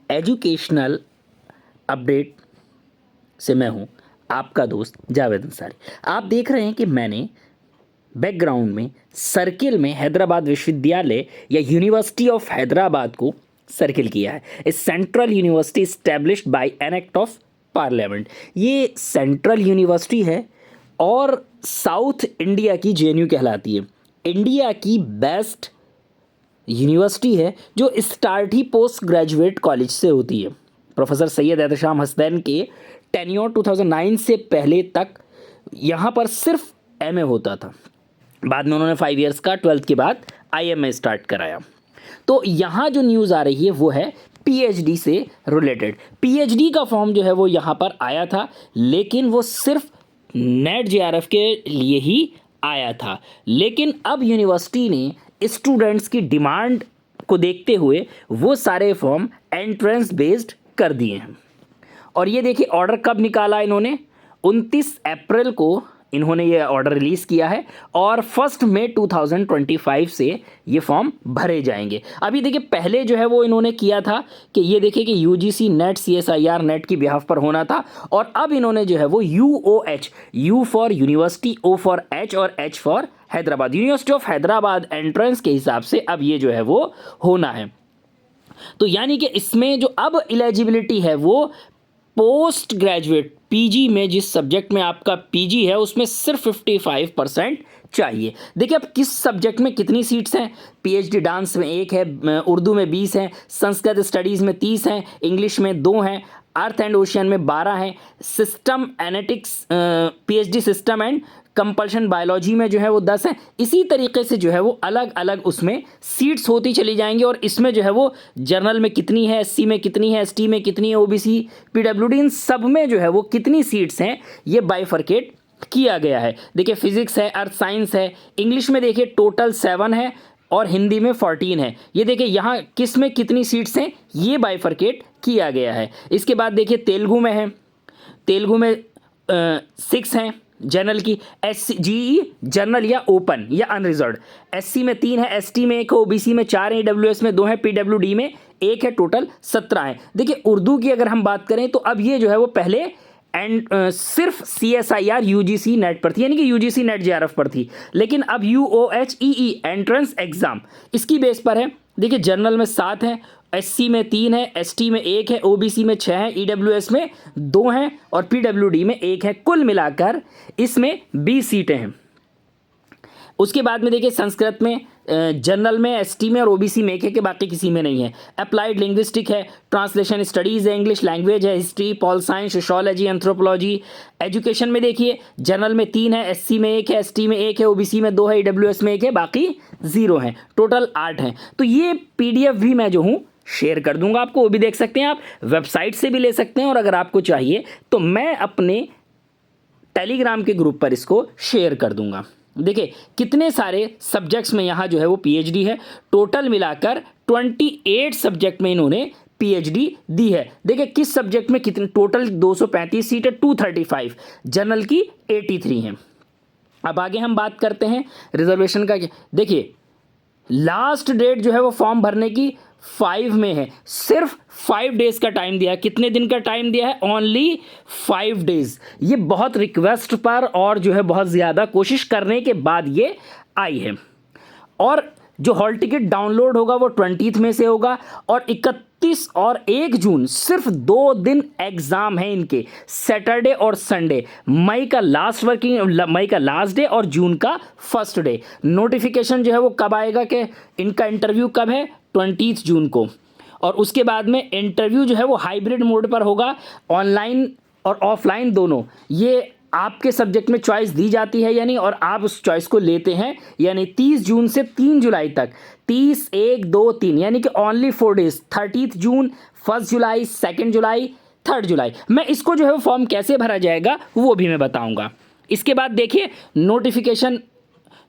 Educational update से मैं हूं आपका दोस्त जावेद अंसारी। आप देख रहे हैं कि मैंने बैकग्राउंड में सर्किल में हैदराबाद विश्वविद्यालय या यूनिवर्सिटी ऑफ हैदराबाद को सर्किल किया है। A central university established by an act of parliament. ये सेंट्रल यूनिवर्सिटी है और साउथ इंडिया की जेएनयू कहलाती है। इंडिया की बेस्ट यूनिवर्सिटी है जो स्टार्ट ही पोस्ट ग्रेजुएट कॉलेज से होती है। प्रोफेसर सैयद एहतशाम हसनैन के टेन्योर 2009 से पहले तक यहाँ पर सिर्फ एमए होता था। बाद में उन्होंने 5 इयर्स का 12th के बाद आईएमए स्टार्ट कराया। तो यहाँ जो न्यूज़ आ रही है वो है पीएचडी से रिलेटेड। पीएचडी का फॉर्म जो है वो यहाँ पर आया था, लेकिन वो सिर्फ नेट जेआरएफ के लिए ही आया था। लेकिन अब यूनिवर्सिटी ने स्टूडेंट्स की डिमांड को देखते हुए वो सारे फॉर्म एंट्रेंस बेस्ड कर दिए हैं। और ये देखिए ऑर्डर कब निकाला इन्होंने, 29 अप्रैल को इन्होंने ये ऑर्डर रिलीज़ किया है और 1 मई 2025 से ये फॉर्म भरे जाएंगे। अभी देखिए पहले जो है वो इन्होंने किया था कि ये देखिए कि यूजीसी नेट सीएसआईआर नेट की बिहाफ पर होना था, और अब इन्होंने जो है वो UOH, U for university, O for H और H for Hyderabad, university of Hyderabad entrance के हिसाब से अब ये जो है वो होना है। तो यानी कि इसमें जो अब एलिजिबिलिटी है वो पोस्ट ग्रेजुएट पीजी में, जिस सब्जेक्ट में आपका पीजी है उसमें सिर्फ 55% चाहिए। देखिए अब किस सब्जेक्ट में कितनी सीट्स हैं। पीएचडी डांस में 1 है, उर्दू में 20 हैं, संस्कृत स्टडीज़ में 30 हैं, इंग्लिश में 2 हैं, अर्थ एंड ओशियन में 12 हैं, system genetics PhD system and compulsion biology में जो है वो 10 है। इसी तरीके से जो है वो अलग अलग उसमें सीट्स होती चली जाएंगी। और इसमें जो है वो जर्नल में कितनी है, एससी में कितनी है, एसटी में कितनी है, ओबीसी, पीडब्ल्यूडी, इन सब में जो है वो कितनी सीट्स हैं ये बाइफरकेट किया गया है। देखिए फिजिक्स है, अर्थ साइंस है, इंग्लिश में देखिए टोटल 7 है और हिंदी में 14 है। ये देखिए यहाँ किस में कितनी सीट्स हैं ये बाइफरकेट किया गया है। इसके बाद देखिए तेलुगु में है, तेलुगु में 6 हैं जनरल की, एस जीई जनरल या ओपन या अनरिजर्व्ड, एससी में 3 है, एसटी में 1 है, ओबीसी में 4 है, ईडब्ल्यूएस में 2 है, पीडब्ल्यूडी में 1 है, टोटल 17 है। देखिए उर्दू की अगर हम बात करें तो अब ये जो है वो पहले सिर्फ सीएसआईआर यूजीसी नेट पर थी, यानी कि यूजीसी नेट जेआरएफ पर थी, लेकिन अब यूओएचईई एंट्रेंस एग्जाम इसकी बेस पर है। देखिए जनरल में 7 है, एससी में 3 है, एसटी में 1 है, ओबीसी में 6 है, ईडब्ल्यूएस में 2 हैं और पीडब्ल्यूडी में 1 है। कुल मिलाकर इसमें 20 सीटें हैं। उसके बाद में देखिए संस्कृत में जनरल में, एसटी में और ओबीसी में 1 है, कि बाकी किसी में नहीं है। अप्लाइड लिंग्विस्टिक है, ट्रांसलेशन स्टडीज़ है, इंग्लिश लैंग्वेज है, history, pol science, sociology, anthropology. Education में देखिए जनरल में 3 है, एससी में 1 है, एसटी में 1 है, ओबीसी में 2 है, ईडब्ल्यूएस में 1 है, बाकी 0 हैं, टोटल 8 हैं। तो ये पीडीएफ भी मैं जो हूँ शेयर कर दूंगा आपको, वो भी देख सकते हैं आप, वेबसाइट से भी ले सकते हैं, और अगर आपको चाहिए तो मैं अपने टेलीग्राम के ग्रुप पर इसको शेयर कर दूंगा। देखिए कितने सारे सब्जेक्ट्स में यहाँ जो है वो पीएचडी है, टोटल मिलाकर 28 सब्जेक्ट में इन्होंने पीएचडी दी है। देखिए किस सब्जेक्ट में कितने, टोटल 235 सीट है, 235, जनरल की 83 हैं। अब आगे हम बात करते हैं रिजर्वेशन का। देखिए लास्ट डेट जो है वो फॉर्म भरने की 5 में है, सिर्फ 5 डेज का टाइम दिया है। कितने दिन का टाइम दिया है? Only 5 days. ये बहुत रिक्वेस्ट पर और जो है बहुत ज़्यादा कोशिश करने के बाद ये आई है। और जो हॉल टिकट डाउनलोड होगा वो 20 में से होगा, और 31 और 1 जून सिर्फ 2 दिन एग्जाम है इनके, सैटरडे और संडे। मई का लास्ट डे और जून का फर्स्ट डे। नोटिफिकेशन जो है वो कब आएगा कि इनका इंटरव्यू कब है? 20 जून को। और उसके बाद में इंटरव्यू जो है वो हाइब्रिड मोड पर होगा, ऑनलाइन और ऑफलाइन दोनों। ये आपके सब्जेक्ट में चॉइस दी जाती है यानी, और आप उस चॉइस को लेते हैं, यानी 30 जून से 3 जुलाई तक, 30, 1, 2, 3, यानी कि ओनली 4 डेज, 30 जून, 1 जुलाई, 2 जुलाई, 3 जुलाई। मैं इसको जो है वो फॉर्म कैसे भरा जाएगा वो भी मैं बताऊंगा। इसके बाद देखिए नोटिफिकेशन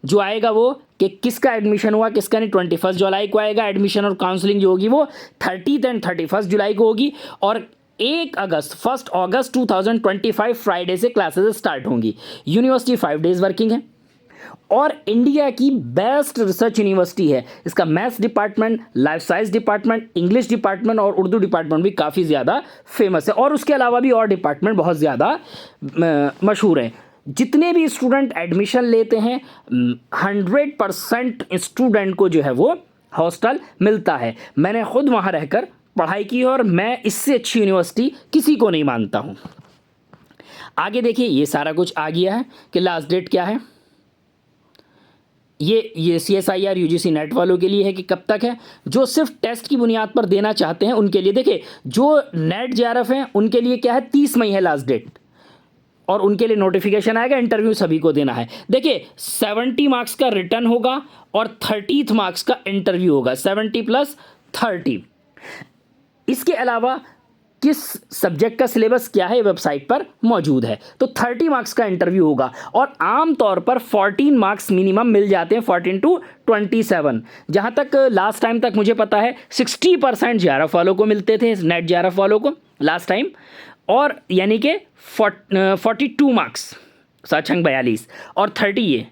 जो आएगा वो कि किसका एडमिशन हुआ किसका नहीं, 21 जुलाई को आएगा। एडमिशन और काउंसलिंग जो होगी वो 30 एंड 31 जुलाई को होगी, और 1 अगस्त 2025 फ्राइडे से क्लासेस स्टार्ट होंगी। यूनिवर्सिटी 5 डेज वर्किंग है। और इंडिया की बेस्ट रिसर्च यूनिवर्सिटी है। इसका maths department, life science department, English department और उर्दू डिपार्टमेंट भी काफ़ी ज़्यादा फेमस है, और उसके अलावा भी और डिपार्टमेंट बहुत ज़्यादा मशहूर हैं। जितने भी स्टूडेंट एडमिशन लेते हैं 100% स्टूडेंट को जो है वो हॉस्टल मिलता है। मैंने खुद वहाँ रहकर पढ़ाई की और मैं इससे अच्छी यूनिवर्सिटी किसी को नहीं मानता हूँ। आगे देखिए, ये सारा कुछ आ गया है कि लास्ट डेट क्या है। ये CSIR UGC नेट वालों के लिए है कि कब तक है। जो सिर्फ टेस्ट की बुनियाद पर देना चाहते हैं उनके लिए, देखिए जो नेट JRF हैं उनके लिए क्या है, 30 मई है लास्ट डेट, और उनके लिए नोटिफिकेशन आएगा, इंटरव्यू सभी को देना है। देखिए 70 मार्क्स का रिटर्न होगा और 30 मार्क्स का इंटरव्यू होगा, 70 + 30। इसके अलावा किस सब्जेक्ट का सिलेबस क्या है वेबसाइट पर मौजूद है। तो 30 मार्क्स का इंटरव्यू होगा और आमतौर पर 14 मार्क्स मिनिमम मिल जाते हैं, 14 to 27। जहाँ तक लास्ट टाइम तक मुझे पता है 60% JRF वालों को मिलते थे, नेट JRF वालों को लास्ट टाइम, और यानी कि 42 मार्क्स, 42 और 30 ये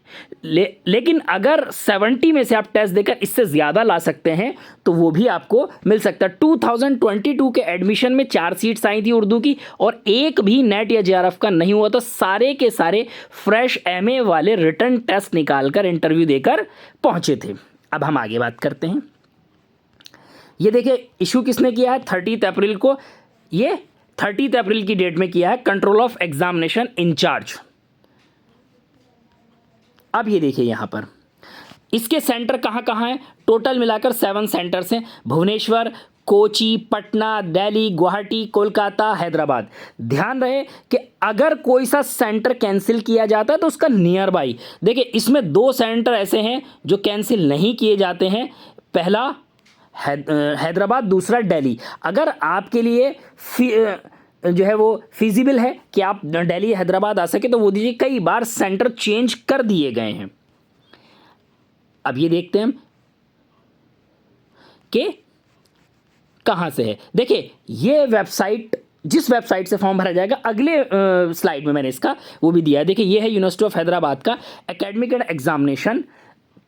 लेकिन अगर 70 में से आप टेस्ट देकर इससे ज़्यादा ला सकते हैं तो वो भी आपको मिल सकता है। 2022 के एडमिशन में 4 सीट्स आई थी उर्दू की और एक भी नेट या JRF का नहीं हुआ, तो सारे के सारे फ्रेश MA वाले रिटर्न टेस्ट निकाल कर इंटरव्यू देकर पहुँचे थे। अब हम आगे बात करते हैं। ये देखिए इशू किसने किया है, 30 अप्रैल को, ये 30 अप्रैल की डेट में किया है कंट्रोल ऑफ एग्जामिनेशन इंचार्ज। अब ये देखिए यहाँ पर इसके सेंटर कहाँ कहाँ हैं, टोटल मिलाकर 7 सेंटर्स हैं, भुवनेश्वर, कोची, पटना, दिल्ली, गुवाहाटी, कोलकाता, हैदराबाद। ध्यान रहे कि अगर कोई सा सेंटर कैंसिल किया जाता है तो उसका नियर बाई, देखिए इसमें 2 सेंटर ऐसे हैं जो कैंसिल नहीं किए जाते हैं, पहला हैदराबाद, दूसरा दिल्ली। अगर आपके लिए जो है वो फिजिबल है कि आप दिल्ली हैदराबाद आ सके तो वो दीजिए, कई बार सेंटर चेंज कर दिए गए हैं। अब ये देखते हैं कि कहाँ से है। देखिए ये वेबसाइट, जिस वेबसाइट से फॉर्म भरा जाएगा, अगले स्लाइड में मैंने इसका वो भी दिया है। देखिए ये है यूनिवर्सिटी ऑफ हैदराबाद का academic and examination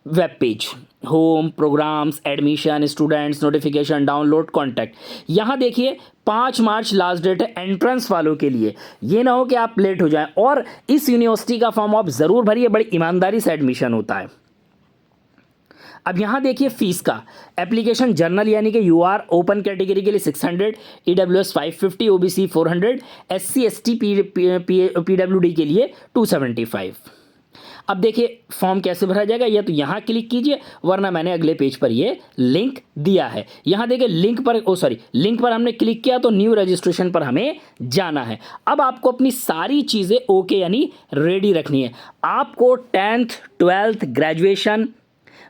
web page, home, programs, admission, students, notification, download, contact. यहाँ देखिए 5 मार्च लास्ट डेट है एंट्रेंस वालों के लिए। ये ना हो कि आप लेट हो जाएं, और इस यूनिवर्सिटी का फॉर्म आप ज़रूर भरिए, बड़ी ईमानदारी से एडमिशन होता है। अब यहाँ देखिए फीस का, एप्लीकेशन जनरल यानी कि UR ओपन कैटेगरी के लिए 600, EWS 550, OBC 400, SC ST PWD के लिए 275। अब देखिए फॉर्म कैसे भरा जाएगा, या तो यहाँ क्लिक कीजिए, वरना मैंने अगले पेज पर ये लिंक दिया है। यहाँ देखिए लिंक पर हमने क्लिक किया तो न्यू रजिस्ट्रेशन पर हमें जाना है। अब आपको अपनी सारी चीज़ें ओके यानी रेडी रखनी है। आपको 10th 12th ग्रेजुएशन,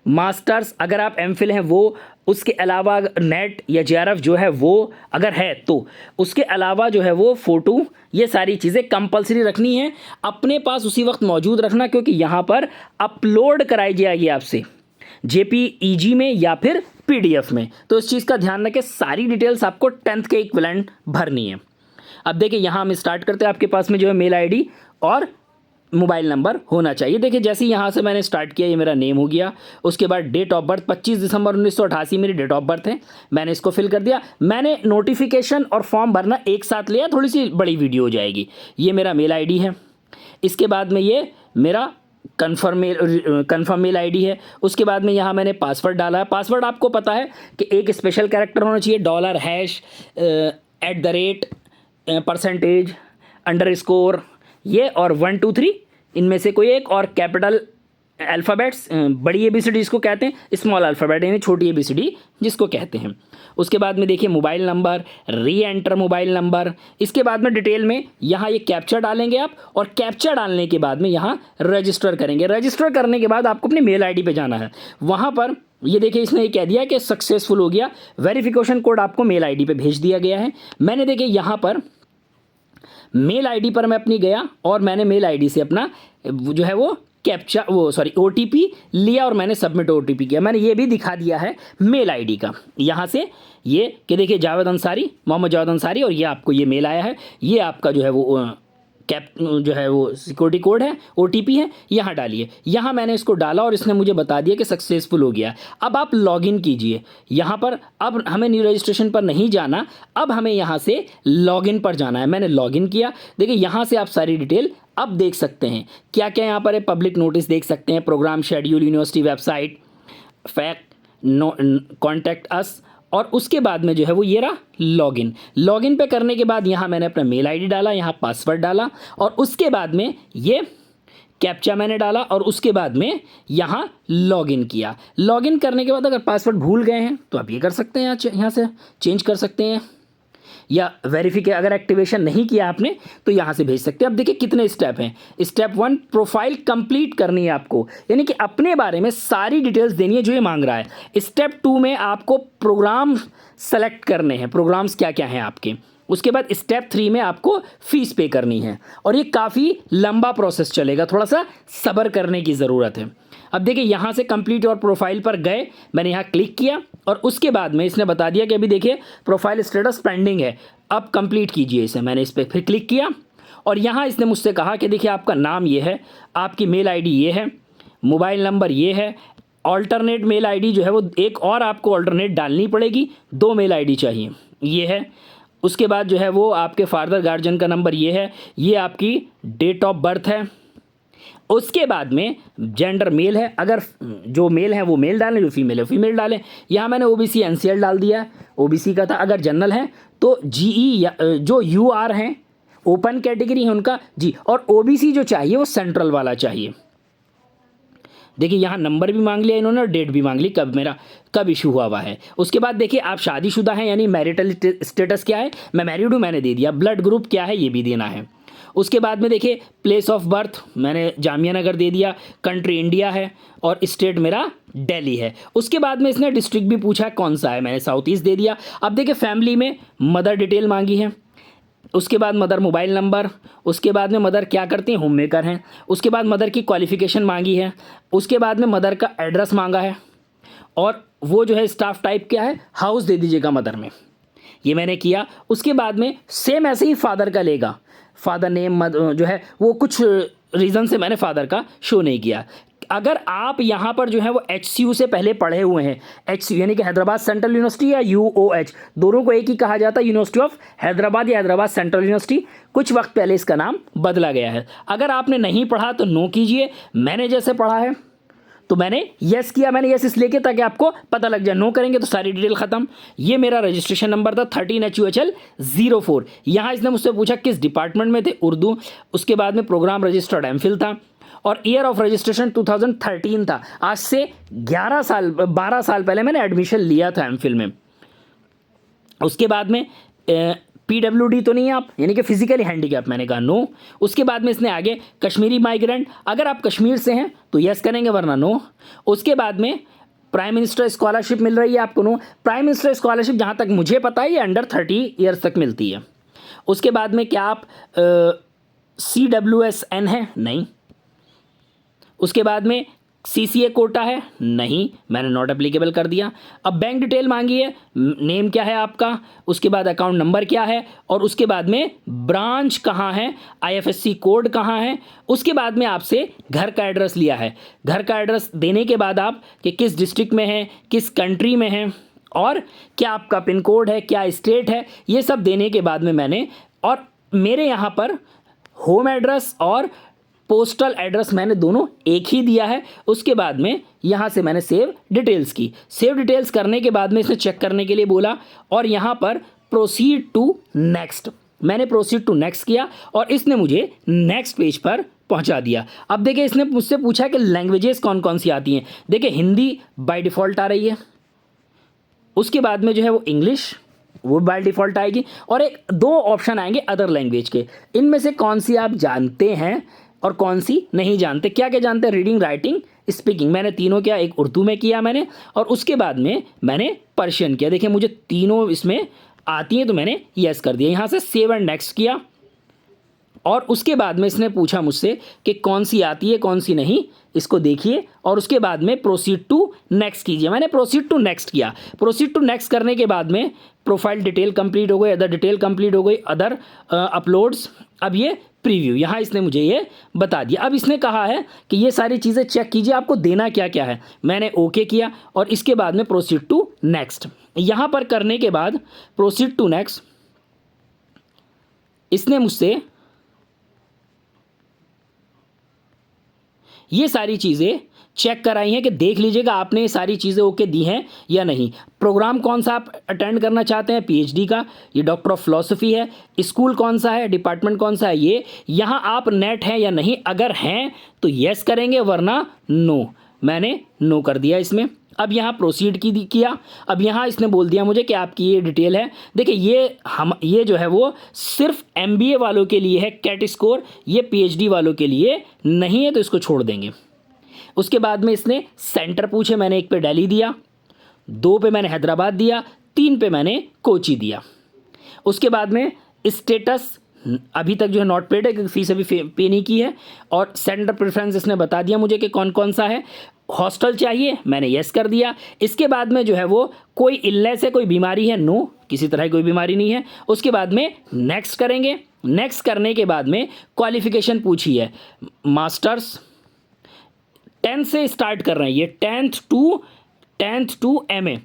मास्टर्स, अगर आप MPhil हैं वो, उसके अलावा नेट या JRF जो है वो अगर है तो उसके अलावा जो है वो फ़ोटो, ये सारी चीज़ें कंपलसरी रखनी है, अपने पास उसी वक्त मौजूद रखना, क्योंकि यहाँ पर अपलोड कराई जाएगी आपसे JPEG में या फिर PDF में। तो इस चीज़ का ध्यान रखें, सारी डिटेल्स आपको 10th के इक्विवेलेंट भरनी है। अब देखिए यहाँ हम स्टार्ट करते हैं। आपके पास में जो है मेल ID और मोबाइल नंबर होना चाहिए। देखिए जैसे ही यहाँ से मैंने स्टार्ट किया, ये मेरा नेम हो गया, उसके बाद डेट ऑफ बर्थ 25 दिसंबर 1988 मेरी डेट ऑफ बर्थ है, मैंने इसको फिल कर दिया। मैंने नोटिफिकेशन और फॉर्म भरना एक साथ लिया, थोड़ी सी बड़ी वीडियो हो जाएगी। ये मेरा मेल ID है, इसके बाद में ये मेरा कन्फर्म मेल ID है। उसके बाद में यहाँ मैंने पासवर्ड डाला है। पासवर्ड आपको पता है कि एक स्पेशल कैरेक्टर होना चाहिए, $#@ %, ये और 1 2 3 इनमें से कोई एक, और कैपिटल अल्फ़ाबेट्स, बड़ी ABCD जिसको कहते हैं, स्मॉल अल्फ़ाबेट यानी छोटी ABCD जिसको कहते हैं। उसके बाद में देखिए मोबाइल नंबर, री-एंटर मोबाइल नंबर। इसके बाद में डिटेल में यहाँ ये कैप्चा डालेंगे आप, और कैप्चा डालने के बाद में यहाँ रजिस्टर करेंगे। रजिस्टर करने के बाद आपको अपने मेल ID पे जाना है। वहाँ पर ये देखिए इसने ये कह दिया कि सक्सेसफुल हो गया, वेरिफिकेशन कोड आपको मेल ID पे भेज दिया गया है। मैंने देखिए यहाँ पर मेल ID पर मैं अपनी गया और मैंने मेल ID से अपना जो है वो कैप्चा OTP लिया और मैंने सबमिट OTP किया। मैंने ये भी दिखा दिया है मेल ID का यहाँ से, ये कि देखिए जावेद अंसारी, मोहम्मद जावेद अंसारी, और ये आपको ये मेल आया है, ये आपका जो है वो कैप जो है वो सिक्योरिटी कोड है, OTP है, यहाँ डालिए। यहाँ मैंने इसको डाला और इसने मुझे बता दिया कि सक्सेसफुल हो गया। अब आप लॉगिन कीजिए यहाँ पर। अब हमें न्यू रजिस्ट्रेशन पर नहीं जाना, अब हमें यहाँ से लॉगिन पर जाना है। मैंने लॉगिन किया। देखिए यहाँ से आप सारी डिटेल अब देख सकते हैं क्या क्या यहाँ पर है। पब्लिक नोटिस देख सकते हैं, program schedule, university website, fact, contact us, और उसके बाद में जो है वो ये रहा लॉगिन। लॉगिन पे करने के बाद यहाँ मैंने अपना मेल आईडी डाला, यहाँ पासवर्ड डाला, और उसके बाद में ये कैप्चा मैंने डाला, और उसके बाद में यहाँ लॉगिन किया। लॉगिन करने के बाद अगर पासवर्ड भूल गए हैं तो आप ये कर सकते हैं, यहाँ से चेंज कर सकते हैं, या वेरिफिकेशन अगर एक्टिवेशन नहीं किया आपने तो यहाँ से भेज सकते हैं। अब देखिए कितने स्टेप हैं। स्टेप 1 प्रोफाइल कंप्लीट करनी है आपको, यानी कि अपने बारे में सारी डिटेल्स देनी है जो ये मांग रहा है। स्टेप 2 में आपको प्रोग्राम सेलेक्ट करने हैं, प्रोग्राम्स क्या क्या हैं आपके। उसके बाद स्टेप 3 में आपको फीस पे करनी है, और ये काफ़ी लंबा प्रोसेस चलेगा, थोड़ा सा सब्र करने की ज़रूरत है। अब देखिए यहाँ से कंप्लीट और प्रोफाइल पर गए, मैंने यहाँ क्लिक किया, और उसके बाद में इसने बता दिया कि अभी देखिए प्रोफाइल स्टेटस पेंडिंग है, अब कंप्लीट कीजिए इसे। मैंने इस पर फिर क्लिक किया, और यहाँ इसने मुझसे कहा कि देखिए आपका नाम ये है, आपकी मेल आईडी ये है, मोबाइल नंबर ये है, ऑल्टरनेट मेल आईडी जो है वो एक और आपको ऑल्टरनेट डालनी पड़ेगी, 2 मेल आईडी चाहिए, ये है। उसके बाद जो है वो आपके फादर गार्जियन का नंबर ये है, ये आपकी डेट ऑफ बर्थ है। उसके बाद में जेंडर मेल है, अगर जो मेल है वो मेल डालें, जो फीमेल है फीमेल डालें। यहाँ मैंने OBC NCL डाल दिया है, OBC का था। अगर जनरल है तो GE या जो UR हैं, ओपन कैटेगरी है उनका जी, और OBC जो चाहिए वो सेंट्रल वाला चाहिए। देखिए यहाँ नंबर भी मांग लिया इन्होंने, और डेट भी मांग ली कब इशू हुआ है। उसके बाद देखिए आप शादीशुदा हैं, यानी मैरिटल स्टेटस क्या है, मैं मैरिड हूँ, मैंने दे दिया। ब्लड ग्रुप क्या है ये भी देना है। उसके बाद में देखिए प्लेस ऑफ बर्थ मैंने जामिया नगर दे दिया, कंट्री इंडिया है, और स्टेट मेरा दिल्ली है। उसके बाद में इसने डिस्ट्रिक्ट भी पूछा है कौन सा है, मैंने साउथ ईस्ट दे दिया। अब देखिए फैमिली में मदर डिटेल मांगी है, उसके बाद मदर मोबाइल नंबर, उसके बाद में मदर क्या करती हैं, होम मेकर हैं। उसके बाद मदर की क्वालिफ़िकेशन मांगी है, उसके बाद में मदर का एड्रेस मांगा है, और वो जो है स्टाफ टाइप क्या है, हाउस दे दीजिएगा मदर में, ये मैंने किया। उसके बाद में सेम ऐसे ही फादर का लेगा, फादर नेम जो है वो कुछ रीज़न से मैंने फादर का शो नहीं किया। अगर आप यहाँ पर जो है वो HCU से पहले पढ़े हुए हैं, HCU यानी कि हैदराबाद सेंट्रल यूनिवर्सिटी या UOH, दोनों को एक ही कहा जाता है, यूनिवर्सिटी ऑफ हैदराबाद या हैदराबाद सेंट्रल यूनिवर्सिटी। कुछ वक्त पहले इसका नाम बदला गया है। अगर आपने नहीं पढ़ा तो नो कीजिए, मैंने जैसे पढ़ा है तो मैंने येस किया। मैंने येस इसलिए किया ताकि आपको पता लग जाए, नो करेंगे तो सारी डिटेल खत्म। ये मेरा रजिस्ट्रेशन नंबर था 13HUHL 04। यहाँ इसने मुझसे पूछा किस डिपार्टमेंट में थे, उर्दू। उसके बाद में प्रोग्राम रजिस्टर्ड MPhil था, और ईयर ऑफ रजिस्ट्रेशन 2013 था। आज से 12 साल पहले मैंने एडमिशन लिया था MPhil में। उसके बाद में PWD तो नहीं है आप, यानी कि फिजिकली हैंडीकैप, मैंने कहा नो। उसके बाद में इसने आगे कश्मीरी माइग्रेंट, अगर आप कश्मीर से हैं तो यस करेंगे, वरना नो। उसके बाद में प्राइम मिनिस्टर स्कॉलरशिप मिल रही है आपको, नो। प्राइम मिनिस्टर स्कॉलरशिप जहाँ तक मुझे पता है ये अंडर 30 ईयर्स तक मिलती है। उसके बाद में क्या आप CWSN है, नहीं। उसके बाद में CCA कोटा है, नहीं, मैंने नॉट एप्लीकेबल कर दिया। अब बैंक डिटेल मांगी है, नेम क्या है आपका, उसके बाद अकाउंट नंबर क्या है, और उसके बाद में ब्रांच कहाँ है, IFSC कोड कहाँ है। उसके बाद में आपसे घर का एड्रेस लिया है। घर का एड्रेस देने के बाद आप कि किस डिस्ट्रिक्ट में है, किस कंट्री में है, और क्या आपका पिन कोड है, क्या स्टेट है, ये सब देने के बाद में मैंने, और मेरे यहाँ पर होम एड्रेस और पोस्टल एड्रेस मैंने दोनों एक ही दिया है। उसके बाद में यहाँ से मैंने सेव डिटेल्स की। सेव डिटेल्स करने के बाद में इसने चेक करने के लिए बोला, और यहाँ पर प्रोसीड टू नेक्स्ट, मैंने प्रोसीड टू नेक्स्ट किया, और इसने मुझे नेक्स्ट पेज पर पहुँचा दिया। अब देखिए इसने मुझसे पूछा कि लैंग्वेजेस कौन कौन सी आती हैं। देखिए हिंदी बाय डिफ़ॉल्ट आ रही है, उसके बाद में जो है वो इंग्लिश, वो बाय डिफ़ॉल्ट आएगी, और एक 2 ऑप्शन आएंगे अदर लैंग्वेज के। इनमें से कौन सी आप जानते हैं और कौन सी नहीं जानते। क्या क्या जानते हैं, रीडिंग, राइटिंग, स्पीकिंग। मैंने तीनों किया, एक उर्दू में किया मैंने, और उसके बाद में मैंने पर्शियन किया। देखिए मुझे तीनों इसमें आती हैं तो मैंने यस कर दिया। यहाँ से सेव एंड नेक्स्ट किया, और उसके बाद में इसने पूछा मुझसे कि कौन सी आती है कौन सी नहीं, इसको देखिए, और उसके बाद में प्रोसीड टू नेक्स्ट कीजिए। मैंने प्रोसीड टू नेक्स्ट किया। प्रोसीड टू नेक्स्ट करने के बाद में प्रोफाइल डिटेल कंप्लीट हो गई, अदर डिटेल कंप्लीट हो गई, अदर अपलोड्स। अब ये प्रीव्यू, यहाँ इसने मुझे ये बता दिया। अब इसने कहा है कि ये सारी चीज़ें चेक कीजिए, आपको देना क्या क्या है। मैंने ओके किया और इसके बाद में प्रोसीड टू नेक्स्ट। यहाँ पर करने के बाद प्रोसीड टू नेक्स्ट, इसने मुझसे ये सारी चीज़ें चेक कराई हैं कि देख लीजिएगा आपने ये सारी चीज़ें ओके दी हैं या नहीं। प्रोग्राम कौन सा आप अटेंड करना चाहते हैं, पीएचडी का, ये डॉक्टर ऑफ फिलॉसफी है। स्कूल कौन सा है, डिपार्टमेंट कौन सा है, ये। यहाँ आप नेट हैं या नहीं, अगर हैं तो येस करेंगे, वरना नो। मैंने नो कर दिया इसमें। अब यहाँ प्रोसीड किया। अब यहाँ इसने बोल दिया मुझे कि आपकी ये डिटेल है। देखिए ये जो है वो सिर्फ एमबीए वालों के लिए है कैट स्कोर, ये पीएचडी वालों के लिए नहीं है, तो इसको छोड़ देंगे। उसके बाद में इसने सेंटर पूछे, मैंने 1 पे दिल्ली दिया, 2 पे मैंने हैदराबाद दिया, 3 पे मैंने कोची दिया। उसके बाद में स्टेटस अभी तक जो है नॉट पेड है, क्योंकि फीस अभी पे नहीं की है। और सेंटर प्रेफरेंस इसने बता दिया मुझे कि कौन कौन सा है। हॉस्टल चाहिए, मैंने येस कर दिया। इसके बाद में जो है वो कोई इलनेस है, कोई बीमारी है, नो, किसी तरह की कोई बीमारी नहीं है। उसके बाद में नेक्स्ट करेंगे। नेक्स्ट करने के बाद में क्वालिफिकेशन पूछी है, मास्टर्स 10 से स्टार्ट कर रहे हैं, ये 10th टू एमए,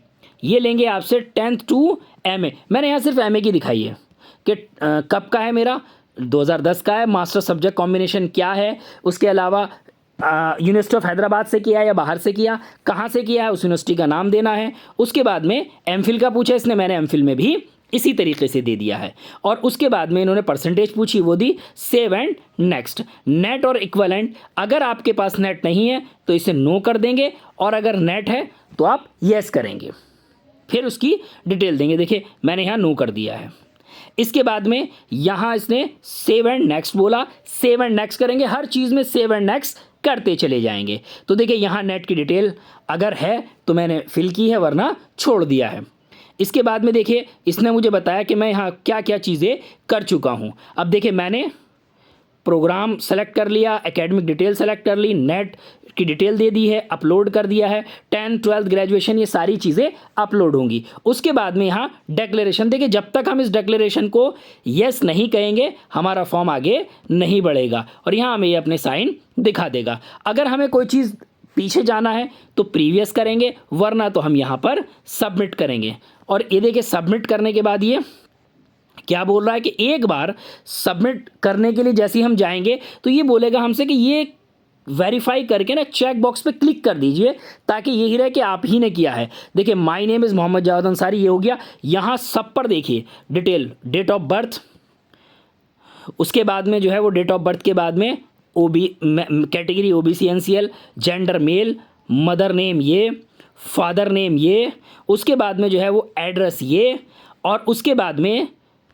ये लेंगे आपसे 10th टू एमए। मैंने यहाँ सिर्फ एमए की दिखाई है कि कब का है मेरा, 2010 का है। मास्टर सब्जेक्ट कॉम्बिनेशन क्या है, उसके अलावा यूनिवर्सिटी ऑफ हैदराबाद से किया है या बाहर से किया, कहाँ से किया है, उस यूनिवर्सिटी का नाम देना है। उसके बाद में एमफिल का पूछा इसने, मैंने एमफिल में भी इसी तरीके से दे दिया है। और उसके बाद में इन्होंने परसेंटेज पूछी, वो दी, सेव एंड नेक्स्ट। नेट और इक्वलेंट, अगर आपके पास नेट नहीं है तो इसे नो कर देंगे, और अगर नेट है तो आप येस करेंगे, फिर उसकी डिटेल देंगे। देखिए मैंने यहाँ नो कर दिया है। इसके बाद में यहाँ इसने सेव एंड नेक्स्ट बोला, सेव एंड नेक्स्ट करेंगे, हर चीज़ में सेव एंड नेक्स्ट करते चले जाएंगे। तो देखिए यहाँ नेट की डिटेल अगर है तो मैंने फिल की है, वरना छोड़ दिया है। इसके बाद में देखिए इसने मुझे बताया कि मैं यहाँ क्या क्या चीज़ें कर चुका हूँ। अब देखिए मैंने प्रोग्राम सेलेक्ट कर लिया, एकेडमिक डिटेल सेलेक्ट कर ली, नेट की डिटेल दे दी है, अपलोड कर दिया है, 10th 12th ग्रेजुएशन, ये सारी चीज़ें अपलोड होंगी। उसके बाद में यहाँ डिक्लेरेशन, देखिए जब तक हम इस डिक्लेरेशन को येस नहीं कहेंगे हमारा फॉर्म आगे नहीं बढ़ेगा, और यहाँ हमें ये अपने साइन दिखा देगा। अगर हमें कोई चीज़ पीछे जाना है तो प्रीवियस करेंगे, वरना तो हम यहाँ पर सबमिट करेंगे। और ये देखिए सबमिट करने के बाद ये क्या बोल रहा है कि एक बार सबमिट करने के लिए जैसे ही हम जाएंगे तो ये बोलेगा हमसे कि ये वेरीफाई करके ना चेक बॉक्स पे क्लिक कर दीजिए, ताकि यही रहे कि आप ही ने किया है। देखिए my name is Mohammad Javed Ansari, ये हो गया। यहाँ सब पर देखिए डिटेल, डेट ऑफ बर्थ, उसके बाद में जो है वो डेट ऑफ बर्थ के बाद में category OBC NCL, gender male, mother name ये, फादर नेम ये, उसके बाद में जो है वो एड्रेस ये, और उसके बाद में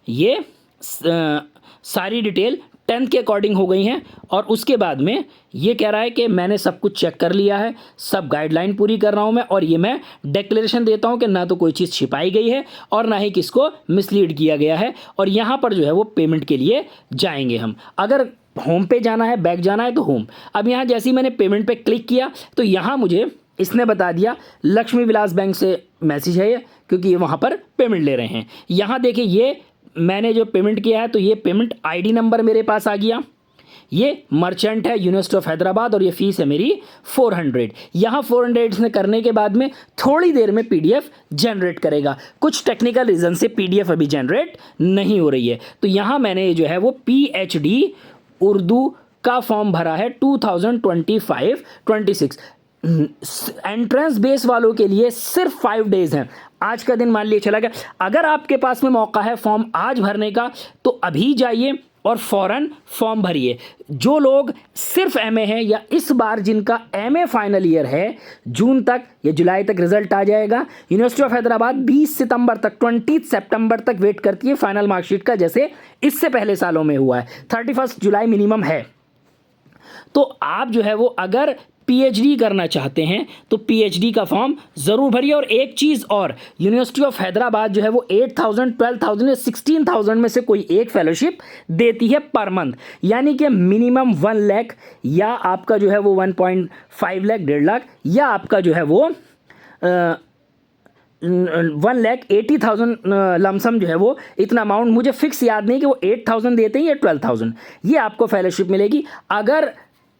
ये सारी डिटेल 10th के अकॉर्डिंग हो गई हैं। और उसके बाद में ये कह रहा है कि मैंने सब कुछ चेक कर लिया है, सब गाइडलाइन पूरी कर रहा हूँ मैं, और ये मैं डिक्लेरेशन देता हूँ कि ना तो कोई चीज़ छिपाई गई है और ना ही किसको मिसलीड किया गया है। और यहाँ पर जो है वो पेमेंट के लिए जाएंगे हम। अगर होम पे जाना है, बैक जाना है तो होम। अब यहाँ जैसे ही मैंने पेमेंट पे क्लिक किया तो यहाँ मुझे इसने बता दिया लक्ष्मी विलास बैंक से मैसेज है ये, क्योंकि ये वहाँ पर पेमेंट ले रहे हैं। यहाँ देखिए ये मैंने जो पेमेंट किया है तो ये पेमेंट आईडी नंबर मेरे पास आ गया, ये मर्चेंट है यूनिवर्सिटी ऑफ हैदराबाद, और ये फीस है मेरी 400। यहाँ 400 इसने करने के बाद में थोड़ी देर में पीडीएफ जनरेट करेगा। कुछ टेक्निकल रीज़न से पीडीएफ अभी जनरेट नहीं हो रही है। तो यहाँ मैंने जो है वो पीएचडी उर्दू का फॉर्म भरा है 2025-26। एंट्रेंस बेस वालों के लिए सिर्फ 5 डेज़ हैं। आज का दिन मान लिए चला गया। अगर आपके पास में मौका है फॉर्म आज भरने का तो अभी जाइए और फ़ौरन फॉर्म भरिए। जो लोग सिर्फ एमए हैं या इस बार जिनका एमए फाइनल ईयर है, जून तक या जुलाई तक रिजल्ट आ जाएगा। यूनिवर्सिटी ऑफ हैदराबाद 20 सितंबर तक 20 सितंबर तक वेट करती है फाइनल मार्कशीट का, जैसे इससे पहले सालों में हुआ है। 31 जुलाई मिनिमम है। तो आप जो है वो अगर पीएचडी करना चाहते हैं तो पीएचडी का फॉर्म ज़रूर भरिए। और एक चीज़ और, यूनिवर्सिटी ऑफ हैदराबाद जो है वो 8,000, 12,000 या 16,000 में से कोई एक फेलोशिप देती है पर मंथ, यानी कि मिनिमम 1 लाख या आपका जो है वो 1.5 लाख, 1.5 लाख, या आपका जो है वो 1,80,000 लमसम जो है वो इतना अमाउंट, मुझे फिक्स याद नहीं कि वो 8,000 देते हैं या 12,000, ये आपको फेलोशिप मिलेगी। अगर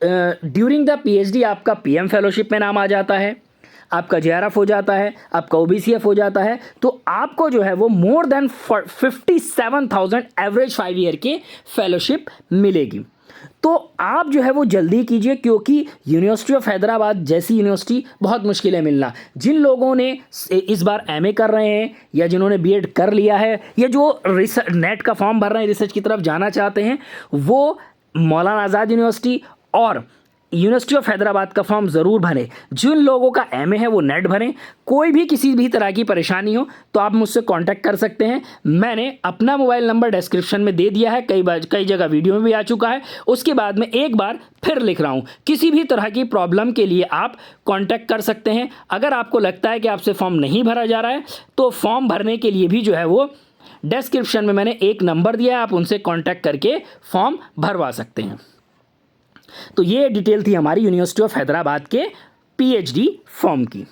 ड्यूरिंग द पीएचडी आपका पीएम फेलोशिप में नाम आ जाता है, आपका जेआरएफ हो जाता है, आपका ओबीसीएफ हो जाता है, तो आपको जो है वो मोर देन 57,000 एवरेज 5 ईयर के फेलोशिप मिलेगी। तो आप जो है वो जल्दी कीजिए, क्योंकि यूनिवर्सिटी ऑफ हैदराबाद जैसी यूनिवर्सिटी बहुत मुश्किल है मिलना। जिन लोगों ने इस बार एमए कर रहे हैं या जिन्होंने बीएड कर लिया है या जो नेट का फॉर्म भर रहे हैं, रिसर्च की तरफ जाना चाहते हैं, वो मौलाना आज़ाद यूनिवर्सिटी और यूनिवर्सिटी ऑफ हैदराबाद का फॉर्म ज़रूर भरें। जिन लोगों का एमए है वो नेट भरें। कोई भी किसी भी तरह की परेशानी हो तो आप मुझसे कांटेक्ट कर सकते हैं। मैंने अपना मोबाइल नंबर डिस्क्रिप्शन में दे दिया है, कई जगह वीडियो में भी आ चुका है। उसके बाद में एक बार फिर लिख रहा हूँ, किसी भी तरह की प्रॉब्लम के लिए आप कॉन्टैक्ट कर सकते हैं। अगर आपको लगता है कि आपसे फॉर्म नहीं भरा जा रहा है तो फॉर्म भरने के लिए भी जो है वो डिस्क्रिप्शन में मैंने एक नंबर दिया है, आप उनसे कॉन्टैक्ट करके फॉर्म भरवा सकते हैं। तो ये डिटेल थी हमारी यूनिवर्सिटी ऑफ हैदराबाद के पीएचडी फॉर्म की।